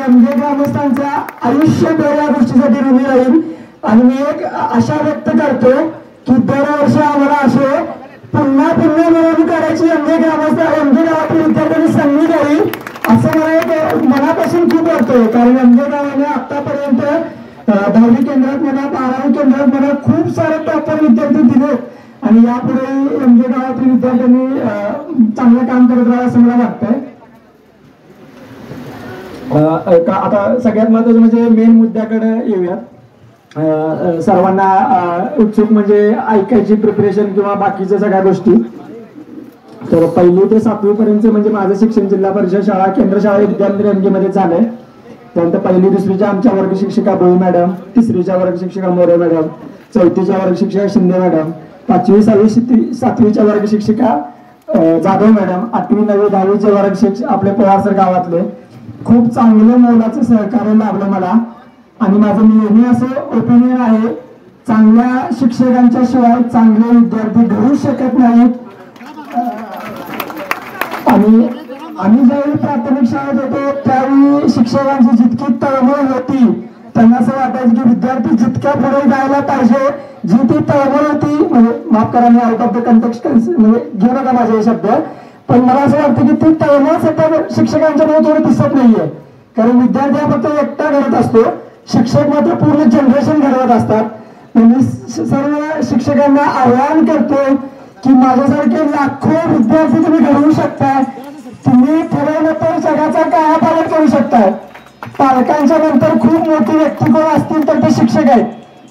MG ग्रामस्थांच्या आयुष्यभर या गोष्टीसाठी ऋणी राहील आणि मी एक आशा व्यक्त करतो की दरवर्षी आम्हाला असे पुन्हा पुन्हा मिळवणूक करायची एमजे गावातील विद्यार्थ्यांनी संधी द्यावी असं मला एक मनापासून खूप वाटतंय. कारण एमजे गावाने आतापर्यंत 10वी केंद्रात म्हणा 12वी केंद्रात म्हणा खूप सारे टॉपर विद्यार्थी दिले आणि यापुढे एमजे गावातील विद्यार्थ्यांनी चांगलं काम करत राहावं असं मला वाटतंय. आता सगळ्यात महत्त्वाचं म्हणजे मेन मुद्द्याकडे येऊयात. सर्वांना उत्सुक म्हणजे ऐकायची प्रिपरेशन किंवा बाकीच्या सगळ्या गोष्टी. तर 1ली ते 7वी पर्यंत म्हणजे माझं शिक्षण जिल्हा परिषद शाळा केंद्र शाळा विद्यामंदिर एमजे मध्ये झालंय. त्यानंतर 1ली 2रीच्या आमच्या वर्ग शिक्षिका भोई मॅडम, 3रीच्या वर्ग शिक्षिका मोरे मॅडम, 4थीच्या वर्ग शिक्षिका शिंदे मॅडम, 5वी 6वी 7वीच्या वर्ग शिक्षिका जाधव मॅडम, 8वी 9वी 10वीचे वर्ग शिक्षक आपले पवार सर गावातले. खूप चांगलं मोलाचं सहकार्य लाभलं मला आणि माझं नेहमी असं ओपिनियन आहे चांगल्या शिक्षकांच्या शिवाय चांगले विद्यार्थी घडू शकत नाहीत. आणि आम्ही ज्यावेळी प्राथमिक शाळेत होतो त्यावेळी शिक्षकांची जितकी तळमळ होती त्यांना असं वाटायचं की विद्यार्थी जितक्या पुढे जायला पाहिजे जी ती तळमळ होती म्हणजे माफ करा me out of the context म्हणजे घेऊ नका माझे हे शब्द पण मला असं वाटतं की ती तळमळ सध्या शिक्षकांच्या मध्ये थोडी दिसत नाहीये. कारण विद्यार्थी हा फक्त एकटा घडत असतो शिक्षक मात्र पूर्ण जनरेशन घडवत असतात. मी सर्व शिक्षकांना आवाहन करतो की माझ्यासारखे लाखो विद्यार्थी तुम्ही घडवू शकताय. तुम्ही ठरवलं तर जगाचा कायापालट करू शकताय. पालकांच्या नंतर खूप मोठी व्यक्ती कोण असतील तर ते शिक्षक आहेत.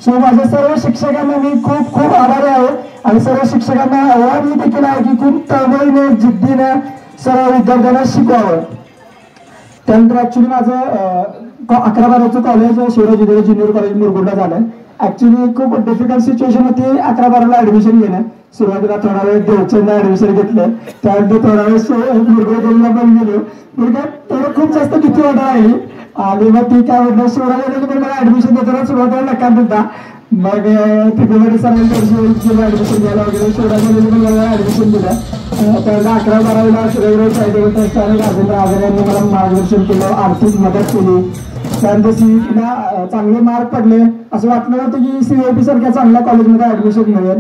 सो माझ्या सर्व शिक्षकांना मी खूप खूप आभारी आहे आणि सर्व शिक्षकांना आव्हान मी देखील आहे की खूप तळमळीने जिद्दीने सर्व विद्यार्थ्यांना शिकवावं. त्यानंतर ऍक्च्युली माझं 11-12चं कॉलेज शिवाजी ज्युनियर कॉलेज मुरगुडला झालंय. ऍक्च्युली खूप डिफिकल्ट सिच्युएशन होती 11-12ला ऍडमिशन घेणं. सुरुवातीला थोडा वेळ देवचंद ऍडमिशन घेतलं त्यानंतर थोडा वेळ मुरगुडला पण गेलो तेवढं खूप जास्त भीती वाटत राहिली आणि मग ती काय म्हटलं शिवराला पण मला ऍडमिशन देताना सुरुवातीला नकार दिला. मग तिथे सरांनी ऍडमिशन घ्यायला वगैरे शिवराला पण मला ऍडमिशन दिलं. त्यानंतर 11-12ला राजेंद्र आजारे यांनी मला मार्गदर्शन केलं आर्थिक मदत केली. त्यानंतर सीईटीला चांगले मार्क पडले असं वाटलं होतं की सीईटी सारख्या चांगल्या कॉलेजमध्ये ऍडमिशन मिळेल.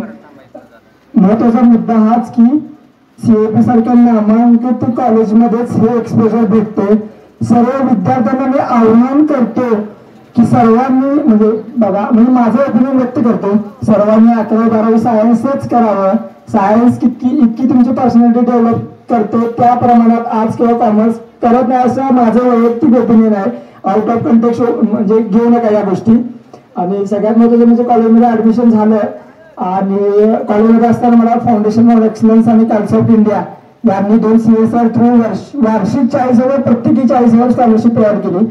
महत्वाचा मुद्दा हाच की सीईटी सारख्या नामांकित कॉलेजमध्येच हे एक्सपोजर भेटते. सर्व विद्यार्थ्यांना मी आव्हान करतो की सर्वांनी म्हणजे बघा म्हणजे माझं ओपिनियन व्यक्त करतो सर्वांनी 11वी-12वी सायन्सच करावं. सायन्स इतकी तुमची पर्सनॅलिटी डेव्हलप करते त्या प्रमाणात आर्ट्स किंवा कॉमर्स करत नाही असं माझं वैयक्तिक ओपिनियन आहे. आउट ऑफ कंटेक्स्ट म्हणजे घेऊ नका या गोष्टी. आणि सगळ्यात महत्त्वाचं म्हणजे कॉलेजमध्ये ऍडमिशन झालं आणि कॉलेजमध्ये असताना मला फाउंडेशन ऑफ एक्सलन्स आणि काउन्सिल ऑफ इंडिया यांनी 2 CSR थ्रू वार्षिक 40,000 प्रत्येकी 40,000 स्कॉलरशिप तयार केली.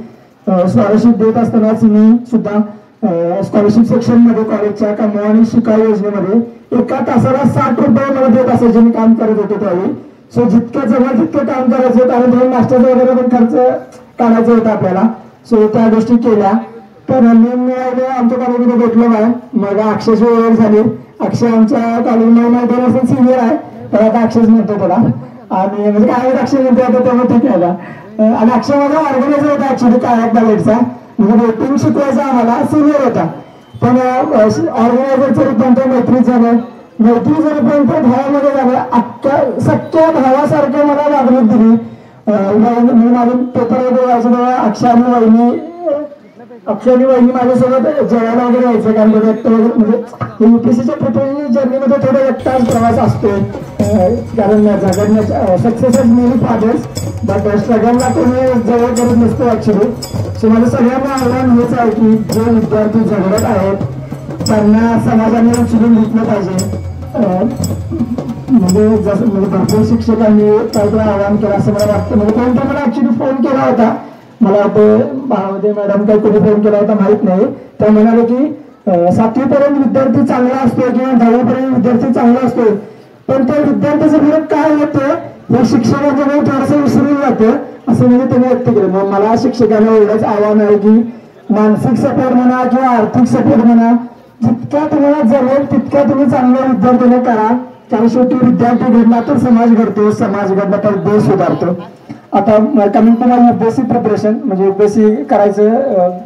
स्कॉलरशिप देत असतानाच मी सुद्धा स्कॉलरशिप सेक्शन मध्ये कॉलेजच्या कमवा आणि शिकाऊ योजनेमध्ये एका तासाला 60 रुपये मला देत असायचे मी काम करत होतो त्यावेळी. सो जितकं जवळ तितकं काम करायचं होतं आणि 2 नाश्त्याचा वगैरे पण खर्च काढायचा होता आपल्याला. सो त्या गोष्टी केल्या. तर नेम मिळाले आमच्या कॉलेजमध्ये भेटलो काय मग अक्षयची ओळख झाली. अक्षय आमच्या कॉलेजमध्ये माहिती असेल सिनियर आहे तर आता अक्षयच म्हणतो त्याला आणि म्हणजे काय अक्षय म्हणतो आता तेव्हा ठीक आहे. आणि अक्षय माझा ऑर्गनायझर होता ऍक्च्युली काळात कॉलेजचा म्हणजे रेटिंग शिकवायचा आम्हाला सिनियर होता पण ऑर्गनायझरचं रूपांतर मैत्रीत झालं. मैत्रीचं रूपांतर भावामध्ये झालं. सख्या भावासारखं मला वागणूक दिली. मी माझे पेपर वगैरे व्हायचं तेव्हा अक्षय आणि वहिनी माझ्यासोबत जेवायला वगैरे यायचं कारण म्हणजे युपीएससीच्या प्रिपरेशन जर्नीमध्ये थोडा एकटाच प्रवास असतो कारण जगण्याच्या सक्सेस मेनी फादर्स बट स्ट्रगलला कोणी जवळ करत नसतो ऍक्च्युली. सो माझं सगळ्यांना आव्हान हेच आहे की जे विद्यार्थी झगडत आहेत त्यांना समाजाने उचलून घेतलं पाहिजे. म्हणजे जसं म्हणजे भरपूर शिक्षकांनी काहीतरी आवाहन केलं असं मला वाटतं. म्हणजे कोणता मला ऍक्च्युली फोन केला होता मला ते बाळामध्ये मॅडम काही कोणी फोन केला होता माहित नाही. त्या म्हणाले की 7वी पर्यंत विद्यार्थी चांगला असतो किंवा 10वी पर्यंत विद्यार्थी चांगला असतो पण त्या विद्यार्थ्याचं फरक काय होतं हे शिक्षकांच्या वेळी थोडंसं विसरून जातं असं म्हणजे त्यांनी व्यक्त केलं. मग मला शिक्षकांना एवढंच आव्हान आहे की मानसिक सपोर्ट म्हणा किंवा आर्थिक सपोर्ट म्हणा जितक्या तुम्हाला जमेल तितक्या तुम्ही चांगल्या विद्यार्थ्यांना करा. कारण शेवटी विद्यार्थी घडला तर समाज घडतो समाज घडला तर देश सुधारतो. आता coming to my UPSC preparation, म्हणजे UPSC करायचं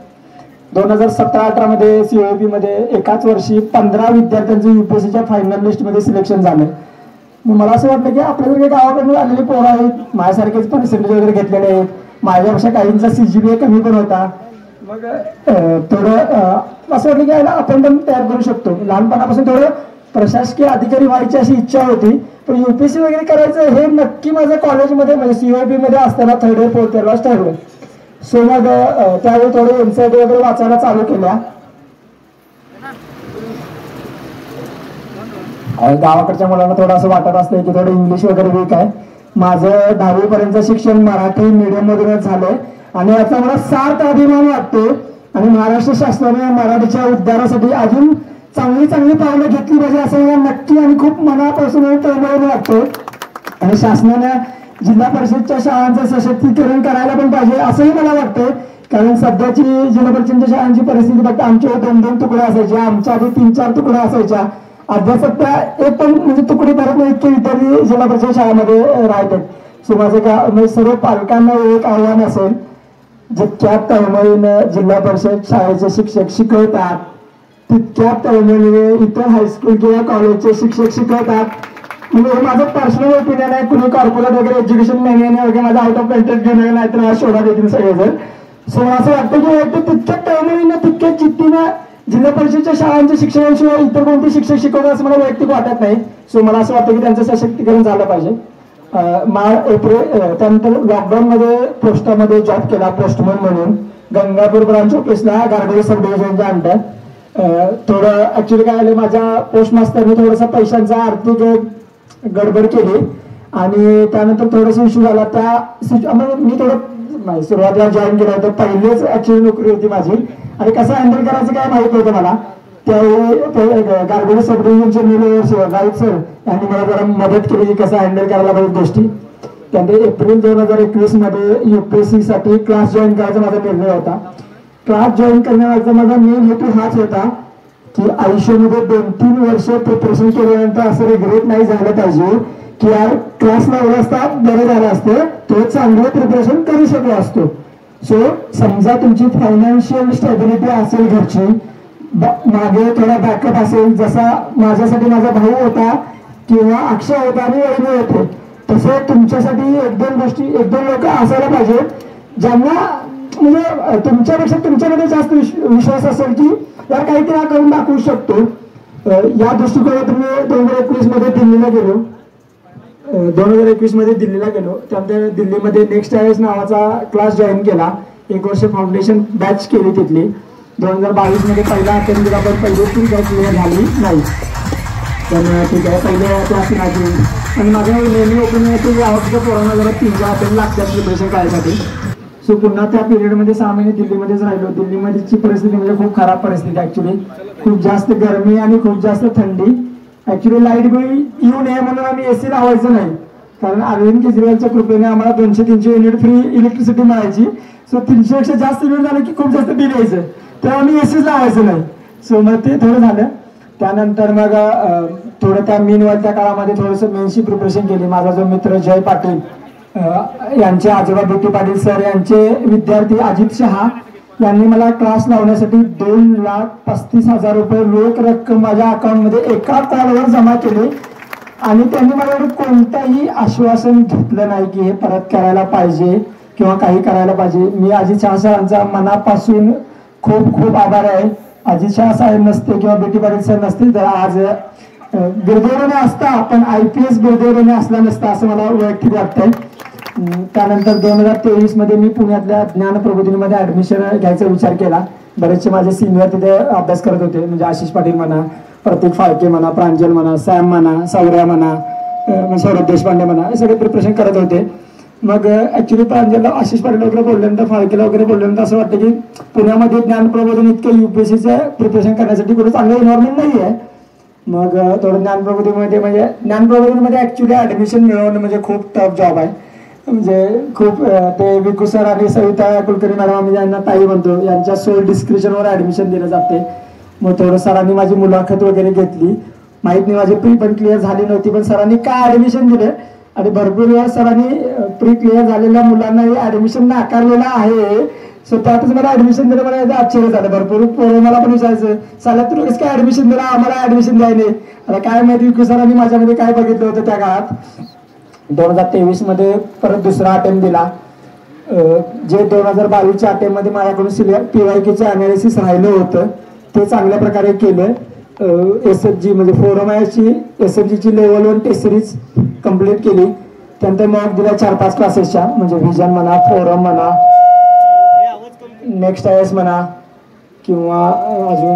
2017-18 मध्ये COEP मध्ये एकाच वर्षी 15 विद्यार्थ्यांचं UPSCच्या फायनल लिस्टमध्ये सिलेक्शन झालं. मग मला असं वाटलं की आपल्याकडे गावाकडून आलेली पोरं आहेत, माझ्यासारखेच पर्सेंटेज वगैरे घेतलेले आहेत, माझ्यापेक्षा काहींचा CGPA कमी पण होता. मग थोडं असं वाटलं की आपण पण तयार करू शकतो. लहानपणापासून थोडं प्रशासकीय अधिकारी व्हायची अशी इच्छा होती, पण UPSC वगैरे करायचं हे नक्की माझं कॉलेजमध्ये म्हणजे COEP मध्ये असताना थर्ड इयर फोर्थ इयरलाच ठरलं. सो मग त्यावेळी थोडे NCERT वगैरे वाचायला चालू केल्या. गावाकडच्या मुलांना थोडं असं वाटत असतं की थोडं इंग्लिश वगैरे वीक आहे. माझं 10वी पर्यंत शिक्षण मराठी मीडियम मधूनच झालंय आणि याचा मला सार्थ अभिमान वाटतो. आणि महाराष्ट्र शासनाने मराठीच्या उद्धारासाठी अजून चांगली चांगली पावलं घेतली पाहिजे असं मला नक्की आणि खूप मनापासून तळमळून वाटतं. आणि शासनाने जिल्हा परिषदच्या शाळांचं सशक्तीकरण करायला पण पाहिजे असंही मला वाटतं. कारण सध्याची जिल्हा परिषदच्या शाळांची परिस्थिती बघता आमचे 2-2 तुकडे असायचे, आमच्या आधी 3-4 तुकडे असायच्या. अद्याप सध्या एक पण म्हणजे तुकडे भरत नाही इतके विद्यार्थी जिल्हा परिषद शाळेमध्ये राहतात. सो माझं सर्व पालकांना एक आव्हान असेल, जितक्या तळमळीनं जिल्हा परिषद शाळेचे शिक्षक शिकवतात तितक्या तळमळीने इतर हायस्कूल किंवा कॉलेजचे शिक्षक शिकवतात. म्हणजे हे माझं पर्सनल ओपिनियन आहे. कुणी कॉर्पोरेट वगैरे एज्युकेशन नाही वगैरे माझा आउट ऑफ कंटेंट घेऊन नाही तर मला शोधात येतील सगळेजण. सो असं वाटतं की तितक्या तळमळीनं तितक्या जिद्दीनं जिल्हा परिषदच्या शाळांच्या शिक्षणाशिवाय इतर कोणते शिक्षक शिकवतात असं मला वैयक्तिक वाटत नाही. सो मला असं वाटतं की त्यांचं सशक्तीकरण झालं पाहिजे. त्यानंतर लॉकडाऊन मध्ये पोस्टामध्ये जॉब केला पोस्टमन म्हणून गंगापूर ब्रांच ऑफिसला गारगोळी सब डिव्हिजनच्या अंडर. थोडं ऍक्च्युली काय आलं, माझ्या पोस्ट मास्तरने थोडासा पैशांचा आर्थिक गडबड केली आणि त्यानंतर थोडासा इश्यू झाला. मी थोडं सुरुवातीला जॉईन केलं होतं, पहिलेच ऍक्च्युली नोकरी होती माझी आणि कसं हँडल करायचं काय माहित नव्हतं मला. त्यावेळी गारगोळी सब डिव्हिजनचे निलेवर राऊत सर यांनी मला जरा मदत केली की कसं हँडल करायला पाहिजे गोष्टी. त्यामुळे एप्रिल 2021 मध्ये UPSC साठी क्लास जॉईन करायचा माझा निर्णय होता. क्लास जॉईन करण्याचा माझा मेन हेतू हाच होता की आयुष्यामध्ये 2-3 वर्ष प्रिपरेशन केल्यानंतर असं रिग्रेट नाही झालं पाहिजे की यार क्लास लावला असता बरं झालं असतं, तो चांगलं प्रिपरेशन करू शकलो असतो. सो समजा तुमची फायनान्शियल स्टेबिलिटी असेल घरची, मागे थोडा बॅकअप असेल, जसा माझ्यासाठी माझा भाऊ होता किंवा अक्षय होता आणि वैभव होते, तसं तुमच्यासाठी 1-2 गोष्टी 1-2 लोक असायला पाहिजे ज्यांना म्हणजे तुमच्यापेक्षा तुमच्यामध्ये जास्त विश्वास असेल की यार काहीतरी हा करून दाखवू शकतो. या दृष्टिकोनातून मी 2021 मध्ये दिल्लीला गेलो. 2021 मध्ये दिल्लीला गेलो. त्यानंतर दिल्लीमध्ये नेक्स्ट आयएस नावाचा क्लास जॉईन केला. 1 वर्ष फाउंडेशन बॅच केली तिथली. 2022 मध्ये पहिला अटेम्प्ट दिला पण पहिली पण काही क्लिअर झाली नाही. पण ठीक आहे, पहिल्या क्लास नाही. आणि माझ्या नेहमी ओपिनियन आहे की आवडत्या पोरांना जरा 3-4 अटेम्प्ट लागतात प्रिपरेशन करायसाठी. सो पुन्हा त्या पिरियडमध्ये 6 महिने दिल्लीमध्येच राहिलो. दिल्लीमध्येची परिस्थिती म्हणजे खूप खराब परिस्थिती ऍक्च्युली. खूप जास्त गरमी आणि खूप जास्त थंडी. ऍक्च्युली लाईट बिल येऊ नये म्हणून आम्ही AC लावायचं नाही, कारण अरविंद केजरीवालच्या कृपेने आम्हाला 200-300 युनिट फ्री इलेक्ट्रिसिटी मिळायची. सो 300 पेक्षा जास्त बिल झालं की खूप जास्त बिल यायचं, तेव्हा आम्ही AC लावायचं नाही. सो मग ते थोडं झालं. त्यानंतर मग थोडं त्या त्या काळामध्ये थोडंसं मेन्सची प्रिपरेशन केली. माझा जो मित्र जय पाटील यांचे आजोबा BT पाटील सर यांचे विद्यार्थी अजित शहा यांनी मला क्लास लावण्यासाठी 2,35,000 रुपये रोख रक्कम माझ्या अकाउंटमध्ये एका कॉलवर जमा केली. आणि त्यांनी मला कोणताही आश्वासन घेतलं नाही की हे परत करायला पाहिजे किंवा काही करायला पाहिजे. मी अजित शहा सरांचा मनापासून खूप खूप आभार आहे. अजित शहा साहेब नसते किंवा BT पाटील सर नसते तर आज बिरदेवने असता, पण IPS बिरदेवने असला नसता असं मला वैयक्तिक वाटतंय. त्यानंतर 2023 मध्ये मी पुण्यातल्या ज्ञान प्रबोधिनीमध्ये ऍडमिशन घ्यायचा विचार केला. बरेचसे माझे सिनियर तिथे अभ्यास करत होते, म्हणजे आशिष पाटील म्हणा, प्रतीक फाळके म्हणा, प्रांजल म्हणा, सॅम म्हणा, सौर्या म्हणा, सौरभ देशपांडे म्हणा, हे सगळे प्रिपरेशन करत होते. मग ऍक्च्युली प्रांजलला आशिष पाटील वगैरे बोलल्यानंतर फाळकेला वगैरे बोलल्यानंतर असं वाटतं की पुण्यामध्ये ज्ञान प्रबोधन इतकं UPSCचं प्रिपरेशन करण्यासाठी कुठे चांगलं एन्व्हायरमेंट नाही आहे. मग थोडं ज्ञान प्रबोधिनीमध्ये ऍक्च्युली ऍडमिशन मिळवणं म्हणजे खूप टफ जॉब आहे. म्हणजे खूप ते विकू सर आणि सविता कुलकर्णी मॅडम आम्ही ज्यांना ताई म्हणतो यांच्या सोल डिस्क्रिप्शनवर ऍडमिशन दिलं जाते. मग थोडं सरांनी माझी मुलाखत वगैरे घेतली. माहित नाही माझी प्री पण क्लिअर झाली नव्हती, पण सरांनी काय ऍडमिशन दिले आणि भरपूर वेळा सरांनी प्री क्लिअर झालेल्या मुलांनाही ऍडमिशन नाकारलेलं आहे. सो त्यातच मला ऍडमिशन दिलं, मला याचं आश्चर्य झालं. भरपूर पोरं मला पण विचारायचं, साला तू कसं काय ऍडमिशन दिला, आम्हाला ऍडमिशन द्यायला. आता काय माहिती विकू सरांनी माझ्यामध्ये काय बघितलं होतं त्या काळात. 2023 मध्ये परत दुसरा अटेम्प्ट दिला. जे 2022च्या अटेम्प्ट मध्ये माझ्याकडून PYQचं अनालिसिस राहिलं होतं ते चांगल्या प्रकारे केलं. SFG म्हणजे फोरमायाची SFGची लेवल 1 टेस्ट सिरीज कंप्लीट केली. त्यानंतर मॉक दिल्या 4-5 क्लासेसच्या, म्हणजे व्हिजन म्हणा, फोरम म्हणा, नेक्स्ट IS म्हणा, किंवा अजून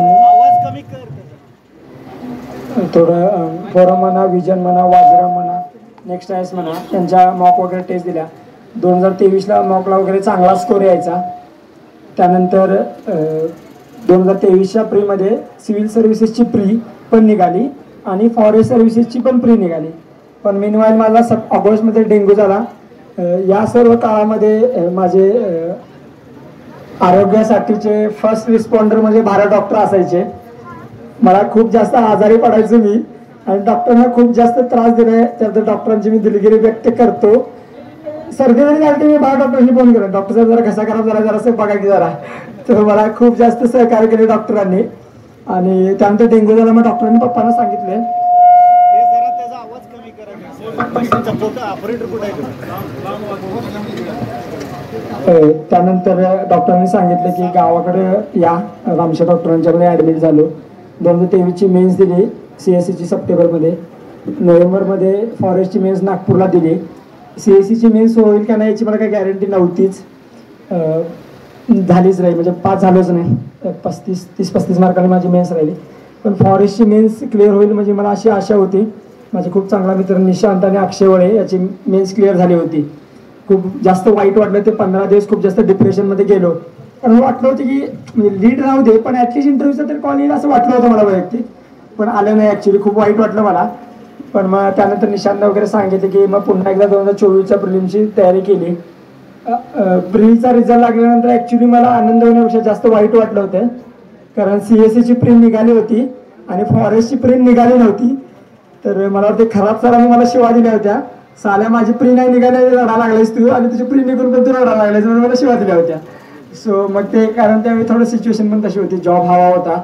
थोडं फोरम म्हणा, व्हिजन म्हणा, वाजरा म्हणा, नेक्स्ट IS म्हणा, त्यांच्या मॉक वगैरे टेस्ट दिल्या. 2023ला मॉकला वगैरे चांगला स्कोर यायचा. त्यानंतर 2023च्या प्रीमध्ये सिव्हिल सर्व्हिसेसची प्री पण निघाली आणि फॉरेस्ट सर्व्हिसेसची पण प्री निघाली. पण मीनवाईल मला ऑगस्टमध्ये डेंग्यू झाला. या सर्व काळामध्ये माझे आरोग्यासाठीचे फर्स्ट रिस्पॉन्डर म्हणजे भारत डॉक्टर असायचे. मला खूप जास्त आजारी पडायचो मी आणि डॉक्टरांना खूप जास्त त्रास दिलाय. त्यानंतर डॉक्टरांची मी दिलगिरी व्यक्त करतो. सर्दी जरी झाली मी भारत डॉक्टरांनी फोन केला, डॉक्टर साहेब जरा घसा खराब झाला, जरा बघा की जरा. तर मला खूप जास्त सहकार्य केले डॉक्टरांनी. आणि त्यानंतर डेंग्यू झाला, मग डॉक्टरांनी पप्पांना सांगितले. त्यानंतर डॉक्टरांनी सांगितलं की गावाकडे या, रामशेठ डॉक्टरांच्याकडे ऍडमिट झालो. 2023ची मेन्स दिली CSCची सप्टेंबरमध्ये. नोव्हेंबरमध्ये फॉरेस्टची मेन्स नागपूरला दिली. CSCची मेन्स होईल का नाही याची मला काही गॅरंटी नव्हतीच, झालीच राहील, म्हणजे पास झालोच नाही. 30-35 मार्कांनी माझी मेन्स राहिली. पण फॉरेस्टची मेन्स क्लिअर होईल म्हणजे मला अशी आशा होती. माझे खूप चांगला मित्र निशांत आणि अक्षय वळे याची मेन्स क्लिअर झाली होती. खूप जास्त वाईट वाटलं ते 15 दिवस, खूप जास्त डिप्रेशनमध्ये गेलो. कारण वाटलं होतं की लीड राहू दे पण ॲटलिस्ट इंटरव्ह्यूचा तर कॉल येईल असं वाटलं होतं मला वैयक्तिक, पण आलं नाही. ॲक्च्युली खूप वाईट वाटलं मला. पण मग त्यानंतर निशांतने वगैरे सांगितलं की मग पुन्हा एकदा 2024च्या प्रिलिमची तयारी केली. प्रीचा रिझल्ट लागल्यानंतर ॲक्च्युली मला आनंद होण्यापेक्षा जास्त वाईट वाटलं होतं. कारण CSCची प्री निघाली होती आणि फॉरेस्टची प्री निघाली नव्हती. तर मला वाटते खराब सरांनी मला शिवा दिल्या होत्या, साल्या माझी प्री नाही निघाली, रडा लागलायस तू, आणि तुझी प्री निघून पण तू रडा लागलायस, म्हणून मला शिवा दिल्या होत्या. सो मग ते कारण त्यावेळी थोडं सिच्युएशन पण तशी होती, जॉब हवा होता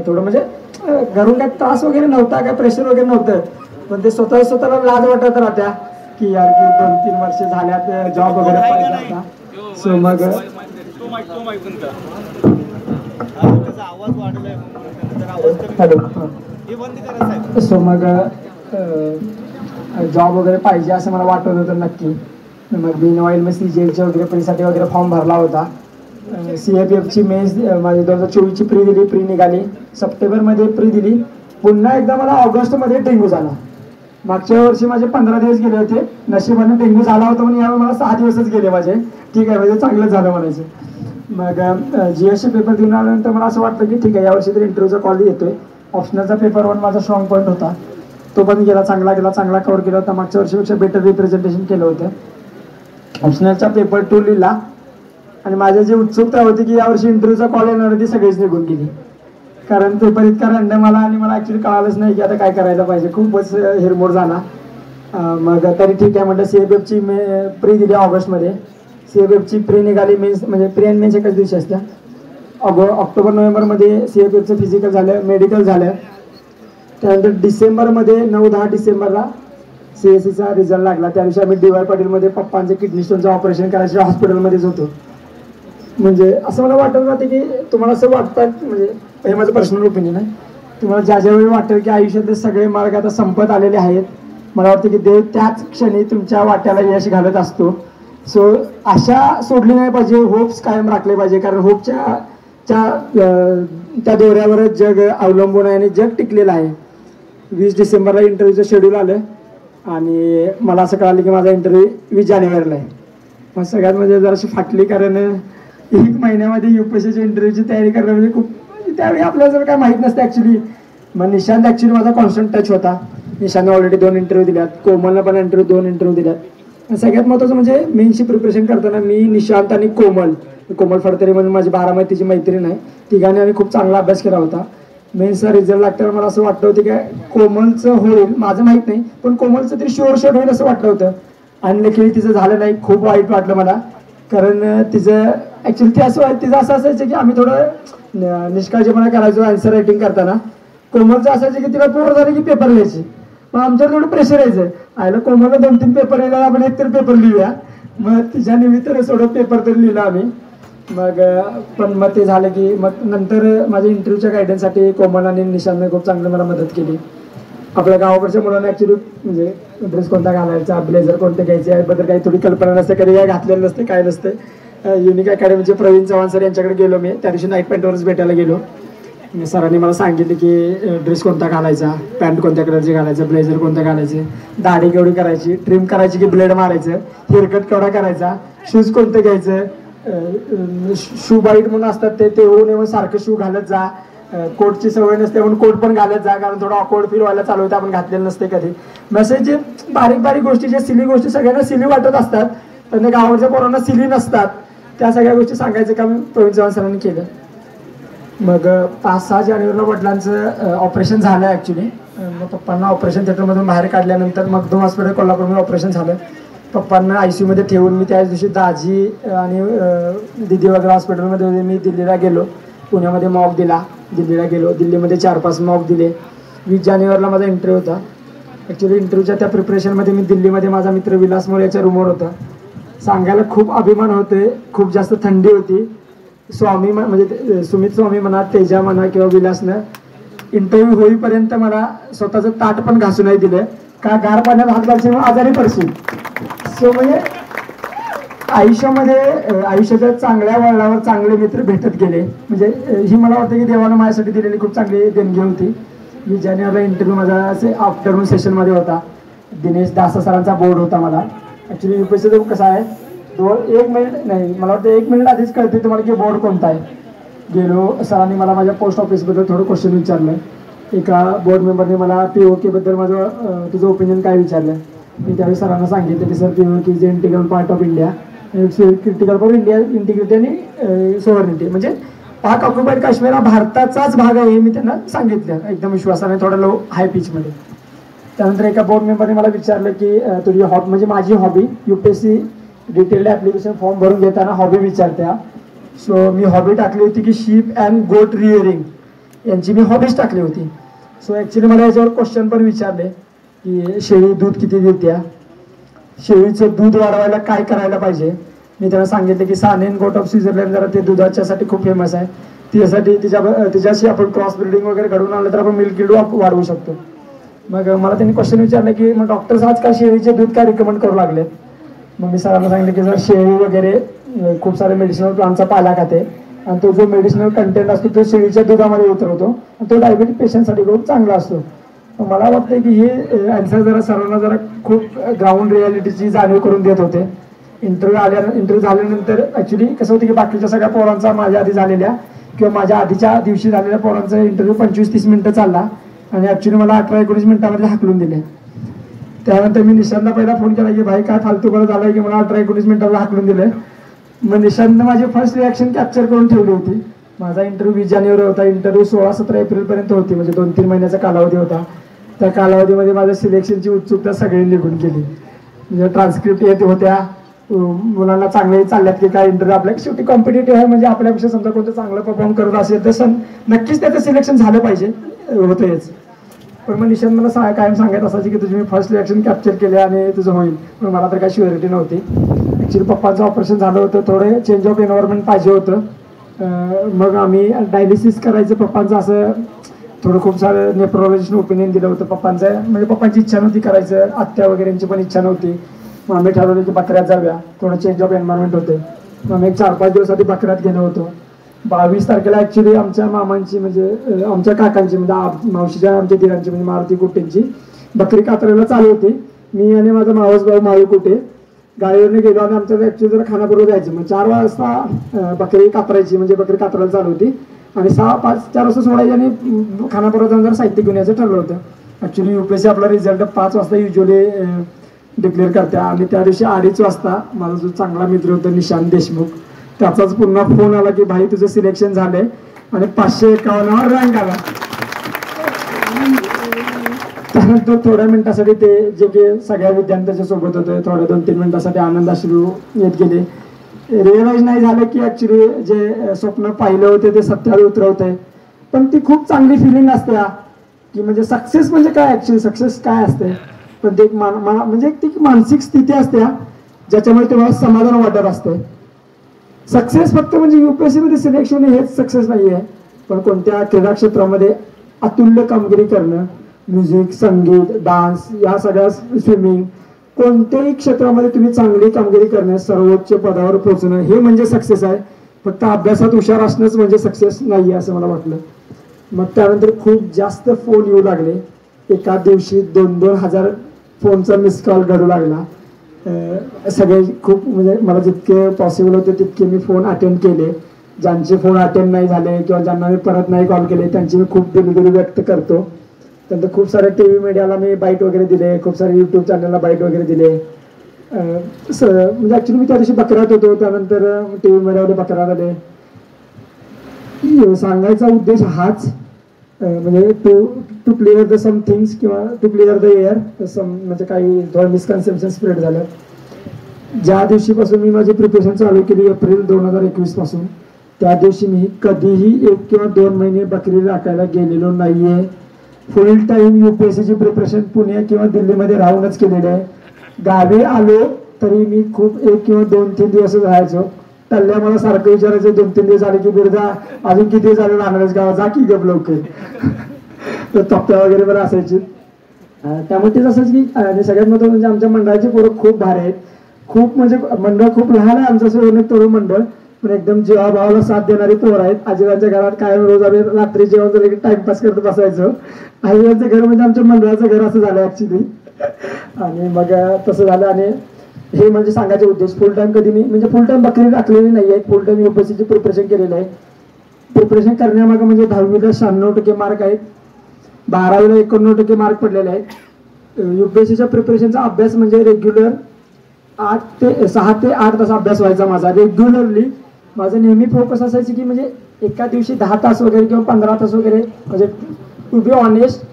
थोडं, म्हणजे घरून काय त्रास वगैरे नव्हता, काय प्रेशर वगैरे नव्हतं, पण ते स्वतःला लाज वाटत राहत्या की यार की 2-3 वर्ष झाल्यात जॉब वगैरे पाहिजे होता. सो मग सो मग जॉब वगैरे पाहिजे असं मला वाटत होतं नक्की. मग मीनवाईल मी CGLच्या वगैरे प्रीसाठी वगैरे फॉर्म भरला होता. CAPFची मेन्स माझी 2024ची प्री निघाली. सप्टेंबरमध्ये प्री दिली. पुन्हा एकदा मला ऑगस्टमध्ये डेंग्यू झाला. मागच्या वर्षी माझे 15 दिवस गेले होते, नशिबाने डेंग्यू झाला होता पण यावेळी मला 6 दिवसच गेले माझे. ठीक आहे, म्हणजे चांगलं झालं म्हणायचं. मग GSC पेपर देऊन आल्यानंतर मला असं वाटतं की ठीक आहे यावर्षी तर इंटरव्ह्यूचा कॉल येतोय. ऑप्शनलचा पेपर 1 माझा स्ट्रॉंग पॉईंट होता, तो पण गेला, चांगला कव्हर केला होता. मागच्या वर्षीपेक्षा बेटर रिप्रेझेंटेशन केलं होतं. ऑप्शनलचा पेपर 2 लिहिला आणि माझी जी उत्सुकता होती की यावर्षी इंटरव्ह्यूचा कॉल येणार होती सगळीच निघून गेली. कारण पेपर इतका रंडम मला आणि मला ॲक्च्युली कळालंच नाही की आता काय करायला पाहिजे, खूपच हिरमोड झाला. मग तरी ठीक आहे म्हटलं. CAPFची प्री दिली ऑगस्टमध्ये. CAPFची प्री निघाली, मेन्स म्हणजे प्री अँड मेन्स एकाच दिवशी असत्या. ऑक्टोबर-नोव्हेंबरमध्ये CAPFचं फिजिकल झालं, मेडिकल झालं. त्यानंतर डिसेंबरमध्ये 9-10 डिसेंबरला CSCचा रिझल्ट लागला. त्या दिवशी आम्ही DY पाटीलमध्ये पप्पांचे किडनी स्टोनचं ऑपरेशन करायच्या हॉस्पिटलमध्येच होतो. म्हणजे असं मला वाटत राहते की तुम्हाला असं वाटतं, म्हणजे हे माझं पर्सनल ओपिनियन आहे, तुम्हाला ज्या ज्यावेळी वाटेल की आयुष्यातले सगळे मार्ग आता संपत आलेले आहेत, मला वाटतं की देव त्याच क्षणी तुमच्या वाट्याला यश घालत असतो. सो आशा सोडली नाही पाहिजे, होप्स कायम राखले पाहिजे, कारण होपच्या त्या दोऱ्यावरच जग अवलंबून आहे आणि जग टिकलेलं आहे. 20 डिसेंबरला इंटरव्ह्यूचं शेड्यूल आलं आणि मला असं कळालं की माझा इंटरव्ह्यू 20 जानेवारीला आहे. मग सगळ्यात म्हणजे जराशी फाटली, कारण 1 महिन्यामध्ये UPSCच्या इंटरव्ह्यूची तयारी करणं म्हणजे खूप, त्यावेळी आपल्याला जर काय माहीत नसतं ॲक्च्युली. मग निशांत ॲक्च्युली माझा कॉन्स्टंट टच होता. निशांतने ऑलरेडी 2 इंटरव्ह्यू दिल्यात, कोमलनं पण 2 इंटरव्ह्यू दिल्यात. सगळ्यात महत्त्वाचं म्हणजे मेन्सची प्रिपरेशन करताना मी, निशांत आणि कोमल फडतरे म्हणून माझी बारामतीची मैत्रीण आहे, तिघांनी आम्ही खूप चांगला अभ्यास केला होता. मेन्सचा रिझल्ट लागल्यावर मला असं वाटलं होतं की कोमलचं होईल, माझं माहीत नाही, पण कोमलचं तरी शुअर शॉट होईल असं वाटलं होतं. आणि देखील तिचं झालं नाही. खूप वाईट वाटलं मला, कारण तिचं ॲक्च्युली ते तिचं असं असायचं की आम्ही थोडं निष्काळजीपणा करायचो आन्सर रायटिंग करताना. कोमलचं असायचं की तिला पूर्ण झालं की पेपर लिहायची, मग आमच्यावर थोडं प्रेशर यायचं. आयला कोमलला 2-3 पेपर लिहिला, आपण एक तर पेपर लिहूया. मग तिच्या निमित्ताने थोडं पेपर तरी लिहिला आम्ही. मग पण मग ते झालं की मग नंतर माझ्या इंटरव्ह्यूच्या गायडन्ससाठी कोमल आणि निशांतने खूप चांगली मला मदत केली. आपल्या गावाकडच्या मुलांना ॲक्च्युली म्हणजे ड्रेस कोणता घालायचा, ब्लेझर कोणते घ्यायचे याबद्दल काही थोडी कल्पना नसते, कधी काय घातलेलं नसते, काय नसते. युनिक अकॅडमीचे प्रवीण चव्हाण सर यांच्याकडे गेलो मी, त्या दिवशी नाईट पॅन्टवरच भेटायला गेलो. सरांनी मला सांगितलं की ड्रेस कोणता घालायचा, पॅन्ट कोणत्या कलरची घालायचं, ब्लेझर कोणतं घालायचे, दाढी केवढी करायची, ट्रिम करायची की ब्लेड मारायचं, हेअरकट केवढा करायचा, शूज कोणतं घ्यायचं, शू बाईट म्हणून असतात ते होऊ नये म्हणून सारखं शू घालत जा, कोटची सवय नसते म्हणून कोट पण घालत जा, कारण थोडं ऑकवर्ड फील व्हायला चालू होतं, आपण घातलेलं नसते कधी. मेसेज जे बारीक बारीक गोष्टी, जे सिली गोष्टी सगळ्यांना सिली वाटत असतात, पण गावाच्या पोरांना सिली नसतात, त्या सगळ्या गोष्टी सांगायचं काम प्रवीण चव्हाण सरांनी केलं. मग 5-6 जानेवारीला वडिलांचं ऑपरेशन झालं ॲक्च्युली. मग पप्पांना ऑपरेशन थिएटरमधून बाहेर काढल्यानंतर मग 2 हॉस्पिटल कोल्हापूरमध्ये ऑपरेशन झालं. पप्पांना ICUमध्ये ठेवून मी त्याच दिवशी दाजी आणि दिदी वगैरे हॉस्पिटलमध्ये होते. मी दिल्लीला गेलो, पुण्यामध्ये मॉक दिला, दिल्लीला गेलो, दिल्लीमध्ये 4-5 मॉक दिले. 20 जानेवारीला माझा इंटरव्ह्यू होता. ॲक्च्युली इंटरव्ह्यूच्या त्या प्रिपरेशनमध्ये मी दिल्लीमध्ये माझा मित्र विलास मोरे याच्या रूमवर होता. सांगायला खूप अभिमान होते, खूप जास्त थंडी होती. स्वामी म्हणजे सुमित स्वामी म्हणा, तेजा म्हणा किंवा विलासनं इंटरव्ह्यू होईपर्यंत मला स्वतःचं ताट पण घासू नाही दिलं, का गार पाण्यात हात घालशील आजारी पडशील. सो म्हणजे आयुष्याच्या चांगल्या वळणावर चांगले मित्र भेटत गेले. म्हणजे ही मला वाटतं की देवानं माझ्यासाठी दिलेली खूप चांगली देणगी होती. 20 जानेवारीला इंटरव्ह्यू माझा असे आफ्टरनून सेशनमध्ये होता. दिनेश दासा सरांचा बोर्ड होता. मला ॲक्च्युली UPSC कसा आहे, 1 मिनिट नाही, मला वाटतं 1 मिनिट आधीच कळते तुम्हाला की बोर्ड कोणता आहे. गेलो, सरांनी मला माझ्या पोस्ट ऑफिसबद्दल थोडं क्वेश्चन विचारलं. एका बोर्ड मेंबरने मला POK बद्दल माझं तुझं ओपिनियन काय विचारलं. मी त्यावेळी सरांना सांगितलं की sir POK is integral part of India, critical for India integrity आणि सोव्हर्निटी, म्हणजे पाक ऑक्युपाईड काश्मीर हा भारताचाच भाग आहे हे मी त्यांना सांगितलं एकदम विश्वासाने, थोडं लो हाय पिचमध्ये. त्यानंतर एका बोर्ड मेंबरने मला विचारलं की तुझी म्हणजे माझी hobby, UPSC detailed application form भरून घेताना हॉबी विचारत्या. सो मी हॉबी टाकली होती की शीप अँड गोट रिअरिंग, यांची मी हॉबीज टाकली होती. सो ॲक्च्युली मला याच्यावर क्वेश्चन पण विचारले की शेळी दूध किती देत्या, शेळीचं दूध वाढवायला काय करायला पाहिजे. मी त्यांना सांगितलं की सानेन गोट ऑफ स्वित्झर्लंड जरा ते दुधाच्यासाठी खूप फेमस आहे, त्यासाठी तिच्याशी आपण क्रॉस ब्रिडिंग वगैरे घडवून आणलं तर आपण मिल्क यील्ड वाढवू शकतो. मग मला त्यांनी क्वेश्चन विचारलं की मग डॉक्टर्स आजकाल शेळीचे दूध काय रिकमेंड करू लागले. मग मी सरांना सांगितलं की जर शेळी वगैरे खूप सारे मेडिसिनल प्लांटचा पाला खाते आणि तो जो मेडिसिनल कंटेंट असतो तो शेळीच्या दुधामध्ये उतरवतो आणि तो डायबिटिक पेशंटसाठी खूप चांगला असतो. मला वाटतं की हे आन्सर जरा सर्वांना जरा खूप ग्राउंड रियालिटीची जाणीव करून देत होते. इंटरव्ह्यू झाल्यानंतर ॲक्च्युली कसं होतं की बाकीच्या सगळ्या पोरांचा माझ्या आधी झालेल्या किंवा माझ्या आधीच्या दिवशी झालेल्या पोरांचा इंटरव्ह्यू 25-30 मिनिटं चालला आणि ॲक्च्युली मला 18-19 मिनिटांमध्ये हाकलून दिले. त्यानंतर मी निशांतला पहिला फोन केला की भाई काय फालतूपणा झाला की मला 18-19 मिनिटाला हाकलून दिले. मग निशांतनं माझी फर्स्ट रिॲक्शन कॅप्चर करून ठेवली होती. माझा इंटरव्ह्यू 20 जानेवारी होता, इंटरव्ह्यू 16-17 एप्रिलपर्यंत होती, म्हणजे 2-3 महिन्याचा कालावधी होता. त्या कालावधीमध्ये माझ्या सिलेक्शनची उत्सुकता सगळी निघून गेली. म्हणजे ट्रान्सक्रिप्ट येत होत्या, मुलांना चांगले चालल्यात की काय इंटरव्ह्यू, आपल्या शेवटी कॉम्पिटेटिव्ह आहे, म्हणजे आपल्यापेक्षा समजा कोणतं चांगलं परफॉर्म करत असेल तर नक्कीच त्याचं सिलेक्शन झालं पाहिजे, होतंच. पण मग निशांत मला कायम सांगत असायची की तुझी मी फर्स्ट रिॲक्शन कॅप्चर केले आणि तुझं होईल, पण मला तर काही श्युरिटी नव्हती. ॲक्च्युली पप्पांचं ऑपरेशन झालं होतं, थोडे चेंज ऑफ एन्व्हायरमेंट पाहिजे होतं. मग आम्ही डायलिसिस करायचं पप्पांचं, असं थोडं खूप सारं नेफ्रोलॉजिस्टने ओपिनियन दिलं होतं पप्पांचं, म्हणजे पप्पांची इच्छा नव्हती करायचं, आत्या वगैरेंची पण इच्छा नव्हती. मग आम्ही ठरवलं की बकऱ्यात जाऊया, थोडं चेंज ऑफ एन्व्हायरमेंट होते. मग आम्ही 4-5 दिवस आधी बकऱ्यात गेलो होतो. 22 तारखेला ॲक्च्युली आमच्या मामांची म्हणजे आमच्या काकांची म्हणजे मावशीच्या आमच्या दिरांची म्हणजे मारुती कुटेंची बकरी कातरायला चालू होती. मी आणि माझा मावस भाऊ माळू कुटे गाडीवरने गेलो आणि आमच्या ॲक्च्युली जरा खानापूरला जायचं. मग 4 वाजता बकरी कातरायची, म्हणजे बकरी कातरायला चालू होती आणि 4 वाजता सोडायची आणि खानापूरला जाऊन जरा साहित्य घेऊन यायचं ठरलं होतं. ॲक्च्युली UPSC आपला रिझल्ट 5 वाजता युजली डिक्लेअर करते आणि त्या दिवशी 2:30 वाजता माझा जो चांगला मित्र होता निशांत देशमुख, त्याचाच पुन्हा फोन आला की भाई तुझं सिलेक्शन झालंय आणि 551वर रँक आला. त्यानंतर थोड्या मिनिटासाठी ते जे की सगळ्या विद्यार्थ्यांच्या सोबत होते, थोड्या 2-3 मिनिटासाठी आनंद अश्रू येत गेले. रिअलाइज नाही झालं की ॲक्च्युली जे स्वप्न पाहिलं होते ते सत्यात उतरवते. पण ती खूप चांगली फिलिंग असते की म्हणजे सक्सेस म्हणजे काय, ॲक्च्युली सक्सेस काय असते. पण ते एक म्हणजे ती मानसिक स्थिती असते ज्याच्यामुळे तुम्हाला समाधान वाटत असते. सक्सेस फक्त म्हणजे UPSC मध्ये सिलेक्शन हेच सक्सेस नाही आहे, पण कोणत्या क्रीडा क्षेत्रामध्ये अतुल्य कामगिरी करणं, म्युझिक, संगीत, डान्स, या सगळ्या, स्विमिंग, कोणत्याही क्षेत्रामध्ये तुम्ही चांगली कामगिरी करणं, सर्वोच्च पदावर पोहोचणं हे म्हणजे सक्सेस आहे. फक्त अभ्यासात हुशार असणंच म्हणजे सक्सेस नाही असं मला वाटलं. मग त्यानंतर खूप जास्त फोन येऊ लागले. एका दिवशी 2-2 हजार फोनचा मिस कॉल घडू लागला. सगळे खूप म्हणजे मला जितके पॉसिबल होते तितके मी फोन अटेंड केले. ज्यांचे फोन अटेंड नाही झाले किंवा ज्यांना मी परत नाही कॉल केले त्यांची मी खूप दिलगिरी व्यक्त करतो. त्यानंतर खूप सारे TV मीडियाला मी बाईट वगैरे दिले, खूप सारे YouTube चॅनलला बाईट वगैरे दिले. म्हणजे ॲक्च्युली मी त्या दिवशी बकऱ्यात होतो, त्यानंतर TV मीडियामध्ये बकऱ्यात आले. सांगायचा उद्देश हाच, म्हणजे to clear the some things किंवा to clear the air some, म्हणजे काही थोडं मिसकन्सेप्शन स्प्रेड झालं. ज्या दिवशीपासून मी माझी प्रिपरेशन चालू केली एप्रिल 2021 पासून, त्या दिवशी मी कधीही 1 किंवा 2 महिने बकरी राखायला गेलेलो नाहीये. फुल टाइम UPSCची प्रिपरेशन पुणे किंवा दिल्लीमध्ये राहूनच केलेली आहे. गावी आलो तरी मी खूप 1 किंवा 2-3 दिवसच राहायचो. टल्ल्या मला सारखं विचारायचं 2-3 दिवस झाले की बिरजा अजून किती झाले राहणारच गावात, जा की गप लवकर. तर तप्त्या वगैरे बरं असायची. त्यामुळे तेच असायचं की सगळ्यात महत्त्वाचं म्हणजे आमच्या मंडळाची पोरं खूप भारी आहेत. खूप म्हणजे मंडळ खूप लहान आहे आमचं, असं तरुण मंडळ, पण एकदम जीवाभावाला साथ देणारी पोरं आहेत. आजीबाईंच्या घरात कायम रोज आम्ही रात्री जेवण झालं की टाइमपास करत बसायचो. आजीबाईंचं घर म्हणजे आमच्या मंडळाचं घर असं झालं ॲक्च्युली. आणि मग तसं झालं. आणि हे म्हणजे सांगायचे उद्देश, फुल टाइम कधी मी म्हणजे फुल टाइम बकरी राखलेली नाही आहे, फुल टाइम UPSCची प्रिपरेशन केलेलं आहे. प्रिपरेशन करण्यामागं म्हणजे 10वीला 96% मार्क आहेत, 12वीला 91% मार्क पडलेले आहेत. UPSCच्या प्रिपरेशनचा अभ्यास म्हणजे रेग्युलर 6 ते 8 तास अभ्यास व्हायचा माझा रेग्युलरली. माझं नेहमी फोकस असायचं की म्हणजे एका दिवशी 10 तास वगैरे किंवा 15 तास वगैरे, म्हणजे टू बी ऑनेस्ट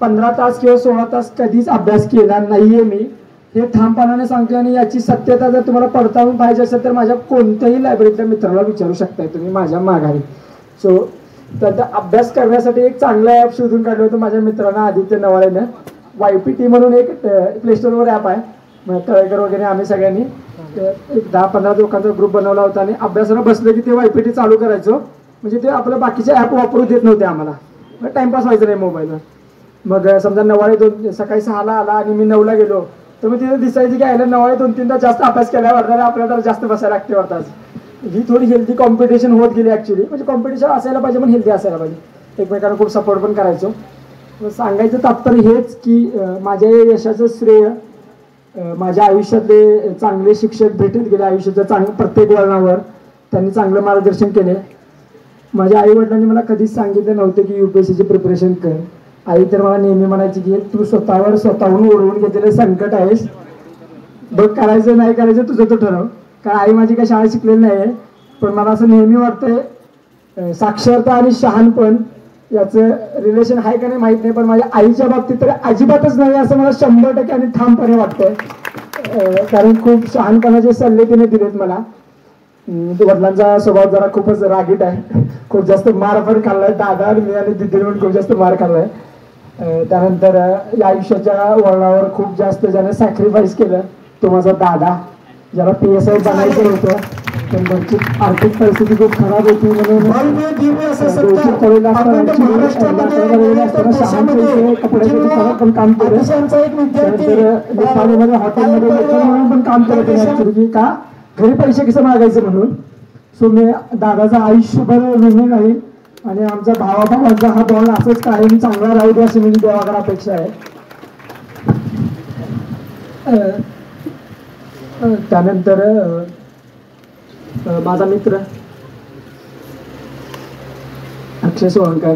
15 तास किंवा 16 तास कधीच अभ्यास केला नाहीये मी, हे ठामपणाने सांगतो. आणि याची सत्यता जर तुम्हाला पडताळून पाहिजे असेल तर माझ्या कोणत्याही लायब्ररीतल्या मित्राला विचारू शकताय तुम्ही माझ्या माघारी. सो तर अभ्यास करण्यासाठी एक चांगलं ॲप शोधून काढलं होतं माझ्या मित्रांना, आदित्य नवाळेनं. YPT म्हणून एक प्ले स्टोरवर ॲप आहे, तळेकर वगैरे आम्ही सगळ्यांनी एक 10-15 लोकांचा ग्रुप बनवला होता. आणि अभ्यासाला बसलं की ते YPT चालू करायचो, म्हणजे ते आपलं बाकीचे ॲप वापरू देत नव्हते आम्हाला, टाइमपास व्हायचं नाही मोबाईलवर. मग समजा नवाळे सकाळी 6ला आला आणि मी 9ला गेलो तर मग तिथे दिसायची की आयला नवाळे 2-3 तास जास्त अभ्यास केला वाटणार, आपल्याला जास्त बसायला लागते वाटतात. ही थोडी हेल्दी कॉम्पिटिशन होत गेली ॲक्च्युली. म्हणजे कॉम्पिटिशन असायला पाहिजे पण हेल्दी असायला पाहिजे, एकमेकांना खूप सपोर्ट पण करायचो. सांगायचं तात्पर्य हेच की माझ्या यशाचं श्रेय माझ्या आयुष्यातले चांगले शिक्षक भेटत गेले. आयुष्याच्या प्रत्येक वळणावर त्यांनी चांगलं मार्गदर्शन केले. माझ्या आई वडिलांनी मला कधीच सांगितलं नव्हतं की UPSCची प्रिपरेशन कर. आई तर मला नेहमी म्हणायची की तू स्वतःहून ओढवून घेतलेलं संकट आहेस, बघ करायचं नाही करायचं तुझं तो ठरव. कारण आई माझी काही शाळा शिकलेली नाही आहे, पण मला असं नेहमी वाटतंय साक्षरता आणि शहाणपण याचं रिलेशन आहे का नाही माहीत नाही, पण माझ्या आईच्या बाबतीत तर अजिबातच नाही असं मला 100% आणि ठामपणे वाटतंय. कारण खूप शहाणपणाचे सल्ले तिने दिलेत मला. वडिलांचा स्वभाव जरा खूपच रागीट आहे, खूप जास्त मार पण खाल्लाय. दादा आणि मी आणि दिदीने पण खूप जास्त मार खाल्लाय. त्यानंतर या आयुष्याच्या वळणावर खूप जास्त ज्याने सॅक्रिफाईस केलं तो माझा दादा, ज्याला PSI बनायचं होतं पण त्यांची आर्थिक परिस्थिती खूप खराब होती म्हणून कपड्याच्या दुकानात पण काम केलं, त्यानंतर हॉटेलमध्ये म्हणून पण काम केलं त्याने का घरी पैसे कसं मागायचं म्हणून. सो मी दादाचं आयुष्यभर ऋणी नाही आणि आमचा भावाभावांचा हा बॉन्ड असंच कायम चांगला राहू दे अशी म्हणजे देवाकडे अपेक्षा आहे. त्यानंतर माझा मित्र अक्षय सोळंकर,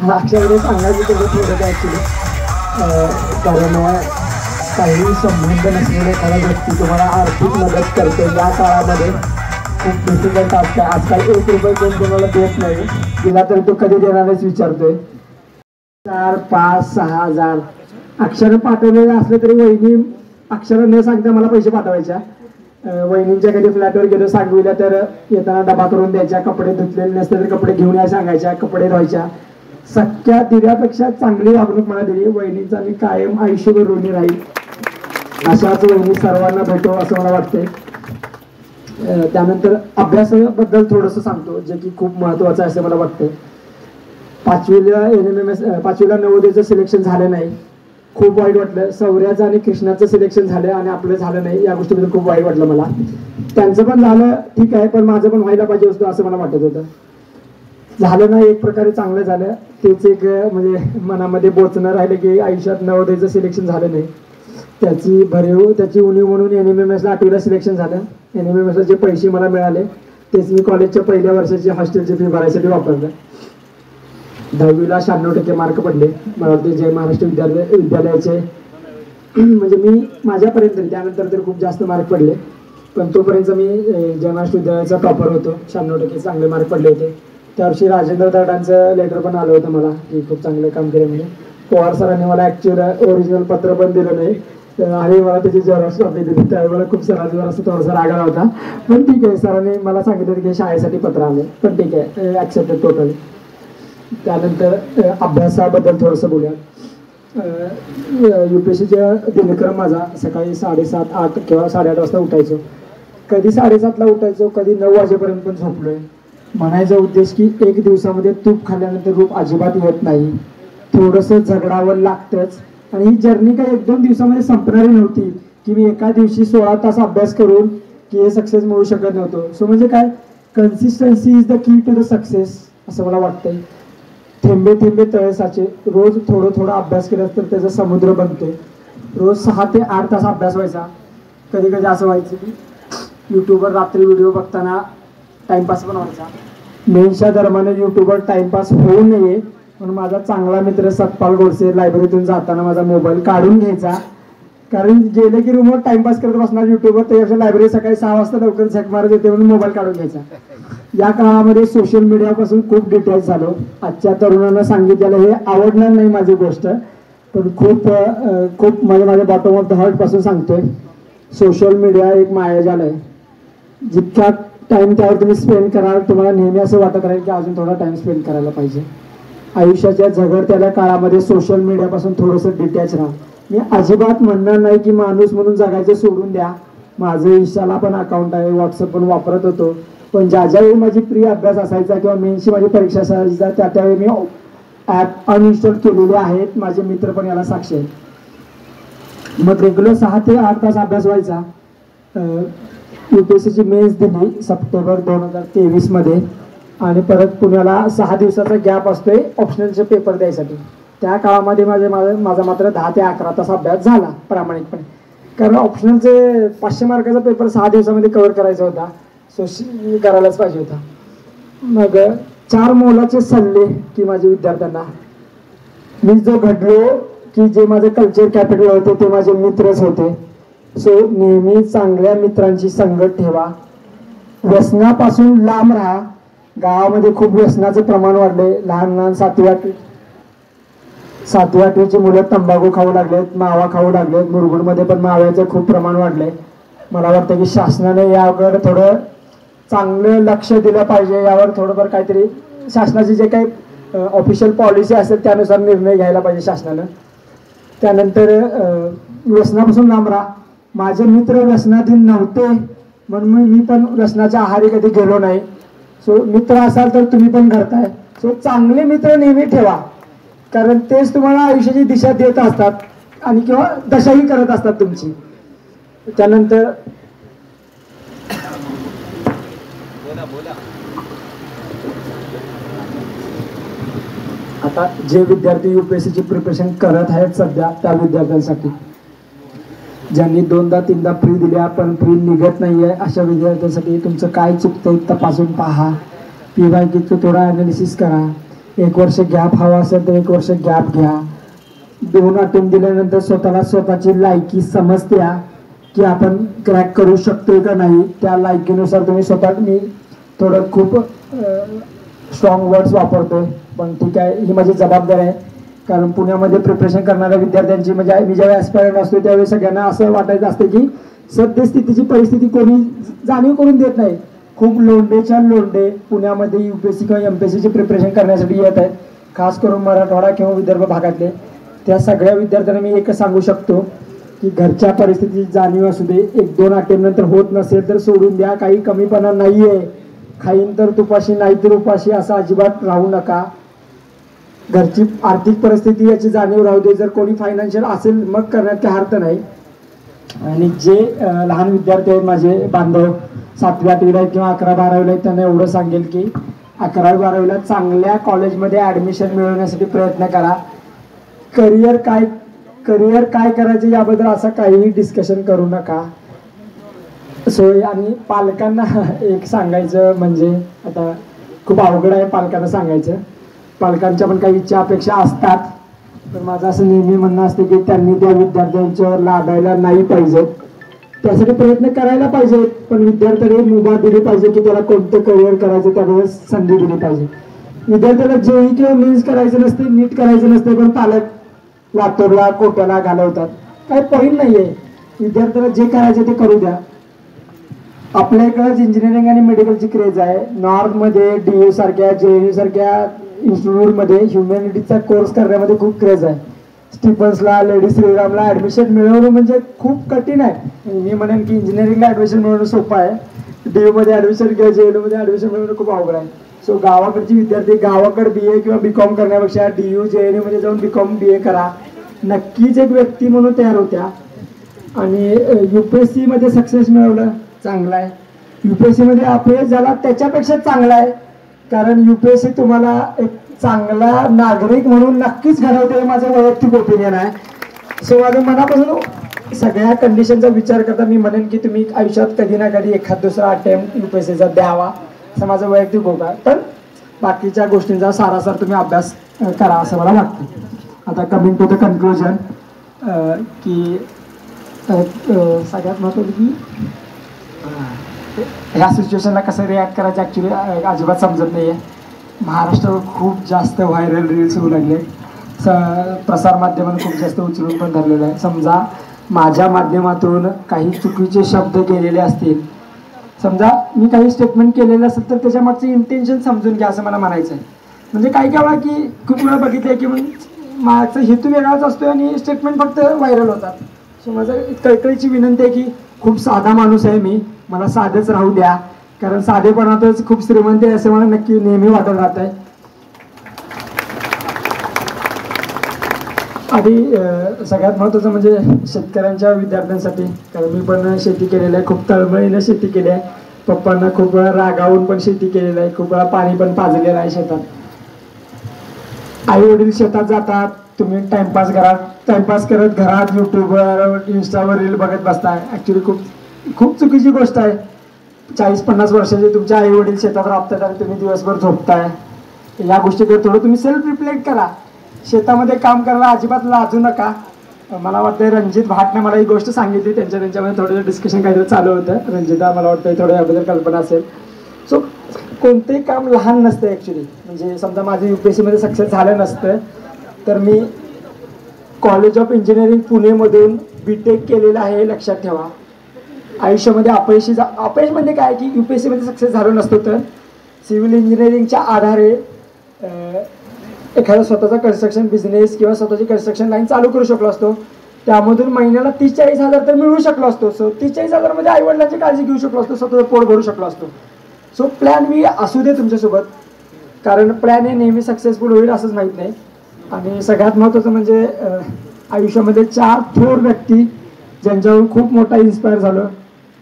हा अक्षयकडे सांगायचं तेवढं थोडं ॲक्च्युली. कारण काही संबंध नसलेल्या एखादा व्यक्ती तुम्हाला आर्थिक मदत करते या काळामध्ये खूप डिफिकल्ट असतं. आजकाल 1 रुपये कोण कोणाला देत नाही, दिला तरी तो कधी देणारच विचारतोय. 4, 5, 6,000 अक्षर पाठवलेलं असलं तरी वहिनी अक्षर न सांगता मला पैसे पाठवायच्या. वहिनींच्या कधी फ्लॅटवर गेलो सांगवीला तर येताना डबा करून द्यायच्या. कपडे धुतलेले नसते तर कपडे घेऊन या सांगायच्या. कपडे धुवायच्या. सख्या दिव्यापेक्षा चांगली वागणूक मला दिली. वहिनीचा मी कायम आयुष्यभर ऋणी राहील. अशाच वहिनी सर्वांना भेटो असं मला वाटते. त्यानंतर अभ्यासाबद्दल थोडंसं सांगतो जे की खूप महत्त्वाचं आहे असं मला वाटतं. 5वीला नवोदयचं सिलेक्शन झालं नाही, खूप वाईट वाटलं. सौर्याचं आणि कृष्णाचं सिलेक्शन झालं आणि आपलं झालं नाही, या गोष्टीबद्दल खूप वाईट वाटलं मला. त्यांचं पण झालं ठीक आहे, पण माझं पण व्हायला पाहिजे होतं असं मला वाटत होतं. झालं नाही, एक प्रकारे चांगलं झालं. तेच एक म्हणजे मनामध्ये बोचणं राहिलं की आयुष्यात नवोदयचं सिलेक्शन झालं नाही. त्याची उणीव म्हणून NMMSला 8वीला सिलेक्शन झालं. NMMSला जे पैसे मला मिळाले तेच मी कॉलेजच्या पहिल्या वर्षाची हॉस्टेलची फी भरायसाठी वापरलं. 10वीला 96% मार्क पडले. मला वाटते जय महाराष्ट्र विद्यालयाचे म्हणजे मी माझ्यापर्यंत, त्यानंतर तर खूप जास्त मार्क पडले, पण तोपर्यंत मी जय महाराष्ट्र विद्यालयाचा टॉपर होतो. 96% चांगले मार्क पडले होते. त्या वर्षी राजेंद्र दर्डांचं लेटर पण आलं होतं मला की खूप चांगलं काम केलं म्हणून. पवार सरांनी मला ॲक्च्युअल ओरिजिनल पत्र पण दिलं नाही आणि मला त्याची झेरॉक्स कॉपी दिली. त्यावेळी मला खूप सरांवर असं थोडासा राग आला होता, पण ठीक आहे. सरांनी मला सांगितलं की शाळेसाठी पत्र आले, पण ठीक आहे, ॲक्सेप्टेड टोटल. त्यानंतर अभ्यासाबद्दल थोडंसं बोलूया. UPSCच्या दिनक्रम माझा सकाळी 7:30, 8 किंवा 8:30 वाजता उठायचो. कधी 7:30ला उठायचो, कधी 9 वाजेपर्यंत पण झोपलोय. म्हणायचा उद्देश की एक दिवसामध्ये तूप खाल्ल्यानंतर रूप अजिबात येत नाही, थोडंसं झगडावं लागतंच. आणि ही जर्नी काही 1-2 दिवसामध्ये संपणारी नव्हती की मी एका दिवशी 16 तास अभ्यास करून की हे सक्सेस मिळू शकत नव्हतो. सो म्हणजे काय, consistency is the key to the success असं मला वाटतंय. थेंबे थेंबे तळे साचे. रोज थोडा अभ्यास केला तर त्याचा समुद्र बनतोय. रोज 6 ते 8 तास अभ्यास व्हायचा. कधी कधी असं व्हायचं की यूट्यूबवर रात्री व्हिडिओ बघताना टाइमपास पण व्हायचा. मेनच्या दरम्यान यूट्यूबवर टाइमपास होऊ नये म्हणून माझा चांगला मित्र सतपाल गोडसे लायब्ररीतून जाताना माझा मोबाईल काढून घ्यायचा. कारण गेले की रूमवर टाइमपास करत बसणार यूट्यूबवर, त्यापेक्षा लायब्ररी सकाळी 6 वाजता लवकर झक मारत येते म्हणून मोबाईल काढून घ्यायचा. या काळामध्ये सोशल मीडियापासून खूप डिटेल्स झालो. आजच्या तरुणांना सांगितलेलं हे आवडणार नाही माझी गोष्ट, पण खूप माझ्या बॉटम ऑफ द हार्ट पासून सांगतोय. सोशल मीडिया एक मायाजाल आहे. जितका टाइम त्यावर तुम्ही स्पेंड कराल तुम्हाला नेहमी असं वाटत राहील की अजून थोडा टाइम स्पेंड करायला पाहिजे. आयुष्याच्या झगडत्याल्या काळामध्ये सोशल मीडियापासून थोडंसं डिटॅच राहा. मी अजिबात म्हणणार नाही की माणूस म्हणून जगायचं सोडून द्या. माझं इंस्टाला पण अकाउंट आहे, व्हॉट्सअप पण वापरत होतो, पण ज्यावेळी माझी प्री अभ्यास असायचा किंवा मेन्सची माझी परीक्षा असायचा त्यावेळी मी ॲप अनइन्स्टॉल केलेले आहेत. माझे मित्र पण याला साक्षी आहेत. मग रेग्युलर 6 ते 8 तास अभ्यास व्हायचा. UPSCची मेन्स दिली सप्टेंबर 2023 मध्ये आणि परत पुण्याला 6 दिवसाचा गॅप असतोय ऑप्शनलचे पेपर द्यायसाठी. त्या काळामध्ये माझा मात्र 10 ते 11 तास अभ्यास झाला प्रामाणिकपणे, कारण ऑप्शनलचे 500 मार्काचा पेपर 6 दिवसामध्ये कव्हर करायचा होता. सो करायलाच पाहिजे होता. मग 4 मोलाचे सल्ले की माझ्या विद्यार्थ्यांना. मी जो घडलो की जे माझे कल्चर कॅपिटल होते ते माझे मित्रच होते. सो नेहमी चांगल्या मित्रांची संगत ठेवा. व्यसनापासून लांब राहा. गावामध्ये खूप व्यसनाचं प्रमाण वाढले. लहान 7वी 8वीची मुलं तंबाखू खाऊ लागलेत, मावा खाऊ लागलेत. मुरगुडमध्ये पण माव्याचं खूप प्रमाण वाढलंय. मला वाटतं की शासनाने यावर थोडं चांगलं लक्ष दिलं पाहिजे. यावर थोडंफार काहीतरी शासनाची जे काही ऑफिशियल पॉलिसी असेल त्यानुसार निर्णय घ्यायला पाहिजे शासनानं. त्यानंतर व्यसनापासून लांब राहा. माझे मित्र व्यसनाधीन नव्हते म्हणून मी पण व्यसनाच्या आहारी कधी गेलो नाही. सो मित्र असाल तर तुम्ही पण घडताय. सो चांगले मित्र नेहमी ठेवा, कारण तेच तुम्हाला आयुष्याची दिशा देत असतात आणि किंवा दशाही करत असतात तुमची. त्यानंतर आता जे विद्यार्थी UPSCची प्रिपरेशन करत आहेत सध्या त्या विद्यार्थ्यांसाठी, ज्यांनी 2दा-3दा प्री दिल्या पण प्री निघत नाहीये अशा विद्यार्थ्यांसाठी तुमचं काय चुकतंय तपासून पहा. PYQचं थोडा ॲनालिसिस करा. 1 वर्ष गॅप हवा असेल तर 1 वर्ष गॅप घ्या. 2 अटेम्प्ट दिल्यानंतर स्वतःची लायकी समजत्या की आपण क्रॅक करू शकतोय का नाही. त्या लायकीनुसार तुम्ही मी थोडं खूप स्ट्रॉंग वर्ड्स वापरतोय पण ठीक आहे, ही माझी जबाबदारी आहे. कारण पुण्यामध्ये प्रिपरेशन करणाऱ्या विद्यार्थ्यांची म्हणजे मी ज्यावेळी ॲस्पायरंट असतो त्यावेळी सगळ्यांना असं वाटायचं असतं की सद्यस्थितीची परिस्थिती कोणी जाणीव करून देत नाही. खूप लोंढेच्या लोंढे पुण्यामध्ये UPSC किंवा MPSCची प्रिपरेशन करण्यासाठी येत आहेत, खास करून मराठवाडा किंवा विदर्भ भागातले. त्या सगळ्या विद्यार्थ्यांना मी एकच सांगू शकतो की घरच्या परिस्थितीची जाणीव असू दे, 1-2 अटेम्प्ट नंतर होत नसेल तर सोडून द्या, काही कमीपणा नाही आहे. खाईन तर तुपाशी नाही तर उपाशी असं अजिबात राहू नका. घरची आर्थिक परिस्थिती याची जाणीव राहू दे. जर कोणी फायनान्शियल असेल मग करण्यात काही अर्थ नाही. आणि जे लहान विद्यार्थी आहेत माझे बांधव 7वी 8वीला आहेत किंवा 11वी 12वीला आहेत त्यांना एवढं सांगेल की 11वी 12वीला चांगल्या कॉलेजमध्ये ॲडमिशन मिळवण्यासाठी प्रयत्न करा. करिअर काय करायचं याबद्दल असं काहीही डिस्कशन करू नका. आणि पालकांना एक सांगायचं म्हणजे आता खूप अवघड आहे पालकांना सांगायचं. पालकांच्या पण काही इच्छा अपेक्षा असतात, तर माझं असं नेहमी म्हणणं असतं की त्यांनी त्या विद्यार्थ्यांच्यावर लादायला नाही पाहिजे, त्यासाठी प्रयत्न करायला पाहिजे. पण विद्यार्थ्यांनी मुभा दिली पाहिजे की त्याला कोणतं करिअर करायचं त्यावेळेस संधी दिली पाहिजे. विद्यार्थ्याला जेई किंवा मेन्स करायचं नसते, नीट करायचं नसते, पण पालक लातूरला कोट्याला घालवतात. काही पॉईंट नाही आहे. विद्यार्थ्याला जे करायचं ते करू द्या. आपल्या इकडंच इंजिनिअरिंग आणि मेडिकलची क्रेज आहे. नॉर्थमध्ये DU सारख्या JNU सारख्या इन्स्टिट्यूटमध्ये ह्युमॅनिटीजचा कोर्स करण्यामध्ये खूप क्रेज आहे. स्टीफन्सला लेडी श्रीरामला ॲडमिशन मिळवणं म्हणजे खूप कठीण आहे. मी म्हणेन की इंजिनिअरिंगला ॲडमिशन मिळवणं सोपं आहे, DU मध्ये ॲडमिशन किंवा JNU मध्ये ॲडमिशन मिळवणं खूप अवघड आहे. सो गावाकडची विद्यार्थी गावाकडे BA किंवा BCom करण्यापेक्षा DU JNU मध्ये जाऊन BCom BA करा, नक्कीच एक व्यक्ती म्हणून तयार होत्या. आणि UPSC मध्ये सक्सेस मिळवलं चांगलं आहे. UPSC मध्ये अपयश झाला त्याच्यापेक्षा चांगला आहे, कारण UPSC तुम्हाला एक चांगला नागरिक म्हणून नक्कीच घडवते, हे माझं वैयक्तिक ओपिनियन आहे. सो माझं मनापासून सगळ्या कंडिशनचा विचार करता मी म्हणेन की तुम्ही आयुष्यात कधी ना कधी एखाद दुसरा अटेम्प्ट UPSCचा द्यावा, असं माझं वैयक्तिक होत आहे. पण बाकीच्या गोष्टींचा सारासार तुम्ही अभ्यास करा असं मला वाटतं. आता कमिंग टू द कन्क्लुजन की सगळ्यात महत्त्वाचं की ह्या सिच्युएशनला कसं रिॲक्ट करायचं ॲक्च्युली अजिबात समजत नाही आहे. महाराष्ट्रावर खूप जास्त व्हायरल रील्स होऊ लागले, प्रसारमाध्यमांनी खूप जास्त उचलून पण धरलेलं आहे. समजा माझ्या माध्यमातून काही चुकीचे शब्द केलेले असतील, समजा मी काही स्टेटमेंट केलेलं असेल तर त्याच्या मागचं इंटेन्शन समजून घ्या असं मला म्हणायचं आहे. म्हणजे काही वेळा की खूप वेळा बघितलं की माझा हेतू वेगळाच असतो आणि स्टेटमेंट फक्त व्हायरल होतात. सो माझं कळकळीची विनंती आहे की खूप साधा माणूस आहे मी, मला साधेच राहू द्या, कारण साधेपणातच खूप श्रीमंत आहे असं मला नक्की नेहमी वाटत राहत आहे. आणि सगळ्यात महत्त्वाचं म्हणजे शेतकऱ्यांच्या विद्यार्थ्यांसाठी, कारण मी पण शेती केलेलं आहे, खूप तळमळीनं शेती केली आहे. पप्पांना खूप वेळा रागावून पण शेती केलेलं आहे, खूप वेळा पाणी पण पाजलेलं आहे शेतात. आई वडील शेतात जातात, तुम्ही टाइमपास करत घरात यूट्यूबवर इंस्टावर रील बघत बसताय. ॲक्च्युली खूप चुकीची गोष्ट आहे. 40-50 वर्षाचे तुमचे आई वडील शेतात राबतात आणि तुम्ही दिवसभर झोपताय. या गोष्टीकडे थोडं तुम्ही सेल्फ रिफ्लेक्ट करा. शेतामध्ये काम करायला अजिबात लाजू नका. मला वाटतं रणजित भाटने मला ही गोष्ट सांगितली, त्यांच्यामध्ये थोडं डिस्कशन काहीतरी चालू होतं. रणजिता मला वाटतं थोडं याबद्दल कल्पना असेल. सो कोणतेही काम लहान नसतं ॲक्च्युली. म्हणजे समजा माझं UPSC मध्ये सक्सेस झालं नसतं तर मी कॉलेज ऑफ इंजिनिअरिंग पुणेमधून BTech केलेलं आहे हे लक्षात ठेवा. आयुष्यामध्ये अपयश म्हणजे काय की UPSC मध्ये सक्सेस झालं नसतं तर सिव्हिल इंजिनिअरिंगच्या आधारे एखादा स्वतःचा कन्स्ट्रक्शन बिझनेस किंवा स्वतःची कन्स्ट्रक्शन लाईन चालू करू शकलो असतो. त्यामधून महिन्याला 30-40 हजार तर मिळू शकलो असतो. सो 30-40 हजारमध्ये आईवडिलांची काळजी घेऊ शकलो असतो, स्वतःचं पोट भरू शकलो असतो. सो प्लॅन बी असू दे तुमच्यासोबत, कारण प्लॅन हे नेहमी सक्सेसफुल होईल असंच माहीत नाही. आणि सगळ्यात महत्त्वाचं म्हणजे आयुष्यामध्ये 4 थोर व्यक्ती ज्यांच्यावरून खूप मोठा इन्स्पायर झालो.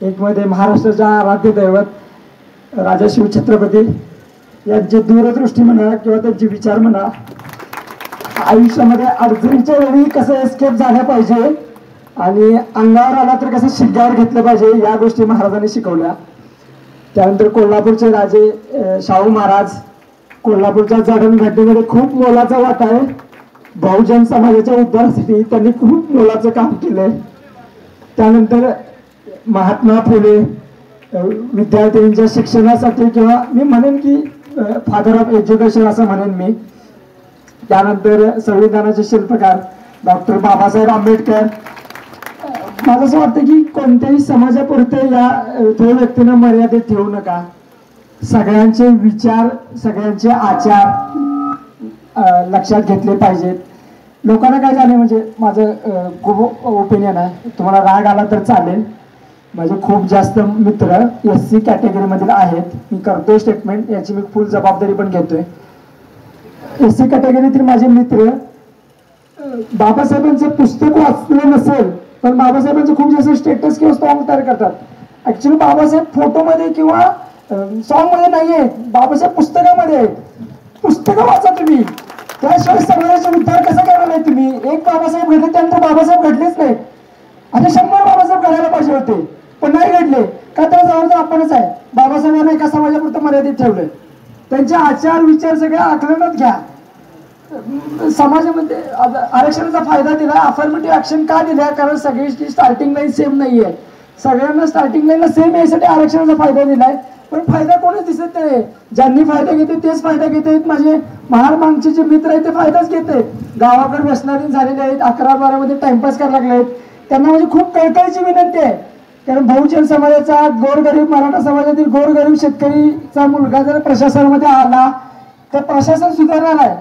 एक मध्ये महाराष्ट्राच्या आराध्य दैवत राजा शिवछत्रपती यांची दूरदृष्टी म्हणा किंवा त्यांचे विचार म्हणा, आयुष्यामध्ये अडचणीच्या वेळी कसं एस्केप झालं पाहिजे आणि अंगावर आला तर कसं शिग्गावर घेतलं पाहिजे, या गोष्टी महाराजांनी शिकवल्या. त्यानंतर कोल्हापूरचे राजे शाहू महाराज, कोल्हापूरच्या जडणघडणीमध्ये खूप मोलाचा वाटा आहे. बहुजन समाजाच्या उद्धारासाठी त्यांनी खूप मोलाचं काम केलंय. त्यानंतर महात्मा फुले विद्यार्थ्यांच्या शिक्षणासाठी, किंवा मी म्हणेन की फादर ऑफ एज्युकेशन असं म्हणेन मी. त्यानंतर संविधानाचे शिल्पकार डॉक्टर बाबासाहेब आंबेडकर. मला असं वाटतं की कोणत्याही समाजापुरते या त्या व्यक्तींना मर्यादित ठेवू नका. सगळ्यांचे विचार, सगळ्यांचे आचार लक्षात घेतले पाहिजेत. लोकांना काय झाले, म्हणजे माझं खूप ओपिनियन आहे, तुम्हाला राग आला तर चालेल. माझे खूप जास्त मित्र SC कॅटेगरीमधील आहेत. मी करतोय स्टेटमेंट, याची मी फुल जबाबदारी पण घेतोय. SC कॅटेगरीतील माझे मित्र बाबासाहेबांचं पुस्तक वाचलं नसेल पण बाबासाहेबांचं खूप जास्त स्टेटस किंवा सॉंग तयार करतात. ऍक्च्युली बाबासाहेब फोटोमध्ये किंवा सॉंग मध्ये नाही आहेत, बाबासाहेब पुस्तकामध्ये आहेत. पुस्तकं वाचा तुम्ही, त्याशिवाय समाजाचा उद्धार कसा करणार नाही तुम्ही. एक बाबासाहेब घडले, त्यानंतर बाबासाहेब घडलेच नाहीत. आता 100 बाबासाहेब घडायला पाहिजे होते पण नाही घडले का, तर जवळजवळ आपणच आहे. बाबासाहेबांना एका समाजापुरतं मर्यादित ठेवलंय. त्यांचे आचार विचार सगळ्या आकलनात घ्या. समाजामध्ये आरक्षणाचा फायदा दिला, अफर्मेटिव्ह ऍक्शन का दिल्या, कारण सगळी स्टार्टिंग लाईन सेम नाहीये. सगळ्यांना स्टार्टिंग लाईनला सेम यासाठी आरक्षणाचा फायदा दिलाय, पण फायदा कोणच दिसत नाही. ज्यांनी फायदा घेते तेच फायदा घेत. माझे महारामांचे जे मित्र आहेत ते फायदाच घेत आहेत. गावाकडे व्यसनाधीन झालेले आहेत, 11-12 मध्ये टाइमपास करायला लागले आहेत. त्यांना म्हणजे खूप कळकळीची विनंती आहे, कारण बहुजन समाजाचा, गोरगरीब मराठा समाजातील गोरगरीब शेतकरीचा मुलगा जर प्रशासनामध्ये आला तर प्रशासन सुधारणार आहे.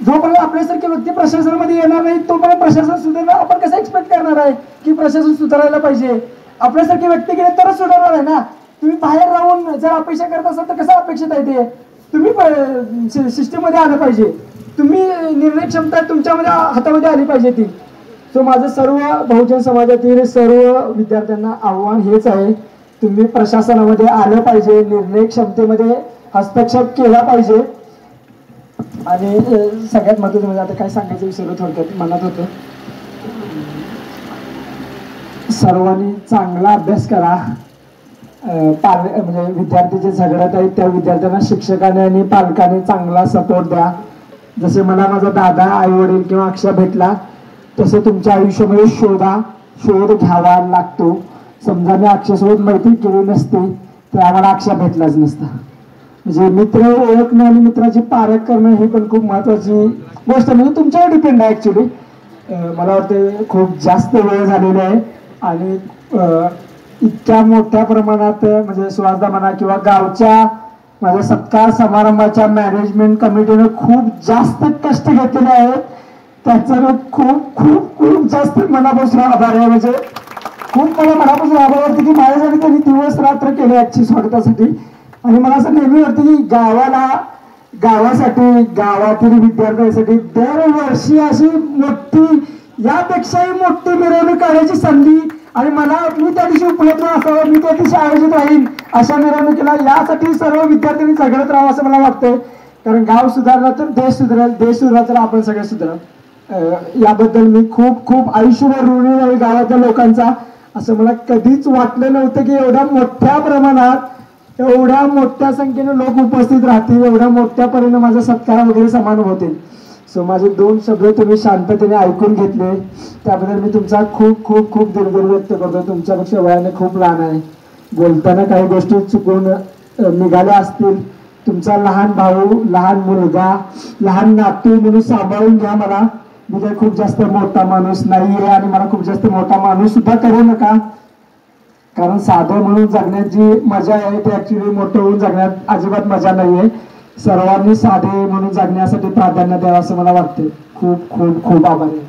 जोपर्यंत आपल्यासारखी व्यक्ती प्रशासनामध्ये येणार नाही तोपर्यंत प्रशासन सुधारणार आपण कसं एक्सपेक्ट करणार आहे की प्रशासन सुधारायला पाहिजे. आपल्यासारखी व्यक्ती गेले तरच सुधारणार आहे ना. तुम्ही बाहेर राहून जर अपेक्षा करत असाल तर कसं अपेक्षित आहे ते. तुम्ही सिस्टीममध्ये आलं पाहिजे, तुम्ही निर्णय क्षमता तुमच्यामध्ये हातामध्ये आली पाहिजे ती. सो माझं सर्व बहुजन समाजातील सर्व विद्यार्थ्यांना आव्हान हेच आहे, तुम्ही प्रशासनामध्ये आलं पाहिजे, निर्णय क्षमतेमध्ये हस्तक्षेप केला पाहिजे. आणि सगळ्यात महत्त्वाचं म्हणजे आता काय सांगायचं विसरलो, थोडक्यात मनात होतं, सर्वांनी चांगला अभ्यास करा. म्हणजे विद्यार्थी जे झगडत आहेत त्या विद्यार्थ्यांना शिक्षकाने आणि पालकाने चांगला सपोर्ट द्या. जसे मला माझा दादा, आई वडील किंवा अक्षा भेटला तसं तुमच्या आयुष्यामध्ये शोध घ्यावा लागतो. समजा मी अक्षासोबत मैत्री केली नसती तर आम्हाला अक्षा भेटलाच नसता. म्हणजे मित्र ओळखणं आणि मित्राची पारख करणं ही पण खूप महत्वाची गोष्ट, म्हणजे तुमच्यावर डिपेंड आहे. ऍक्च्युली मला वाटतं खूप जास्त वेळ झालेला आहे आणि इतक्या मोठ्या प्रमाणात म्हणजे सुहासदा म्हणा किंवा गावच्या माझ्या सत्कार समारंभाच्या मॅनेजमेंट कमिटीने खूप जास्त कष्ट घेतलेले आहेत. त्याचं खूप खूप खूप जास्त मनापासून आभार आहे. म्हणजे खूप मला मनापासून आभार वाटते की माझ्यासाठी त्यांनी दिवस रात्र केले आजची स्वागतासाठी. आणि मला असं नेहमी वाटतं की गावासाठी, गावातील विद्यार्थ्यांसाठी दरवर्षी अशी मोठी, यापेक्षाही मोठी मिरवणूक काढायची संधी आणि मी त्या दिवशी उपलब्ध असावं, मी त्या दिवशी आयोजित राहीन अशा मिरवणुकीला. यासाठी सर्व विद्यार्थ्यांनी झगडत राहावं असं मला वाटतंय, कारण गाव सुधारला तर देश सुधारेल, देश सुधारला तर आपण सगळे सुधारल. याबद्दल मी खूप खूप आयुष्यभर ऋणी आहे गावातल्या लोकांचा. असं मला कधीच वाटलं नव्हतं की एवढ्या मोठ्या प्रमाणात, एवढ्या मोठ्या संख्येने लोक उपस्थित राहतील, एवढ्या मोठ्या परीने माझा सत्कार वगैरे समान होतील. सो माझे 2 शब्द तुम्ही शांततेने ऐकून घेतले त्याबद्दल मी तुमचा खूप खूप खूप दिलगिरी व्यक्त करतो. तुमच्यापेक्षा वयाने खूप लहान आहे, बोलताना काही गोष्टी चुकून निघाल्या असतील. तुमचा लहान भाऊ, लहान मुलगा, लहान नातू म्हणून सांभाळून घ्या मला. मी काही खूप जास्त मोठा माणूस नाहीये आणि मला खूप जास्त मोठा माणूस सुद्धा करू नका, कारण साधं म्हणून जगण्यात जी मजा आहे ते ऍक्च्युली मोठं होऊन जगण्यात अजिबात मजा नाहीये. सर्वांनी साधे म्हणून जगण्यासाठी प्राधान्य द्यावं असं मला वाटते. खूप खूप खूप आभारी आहे.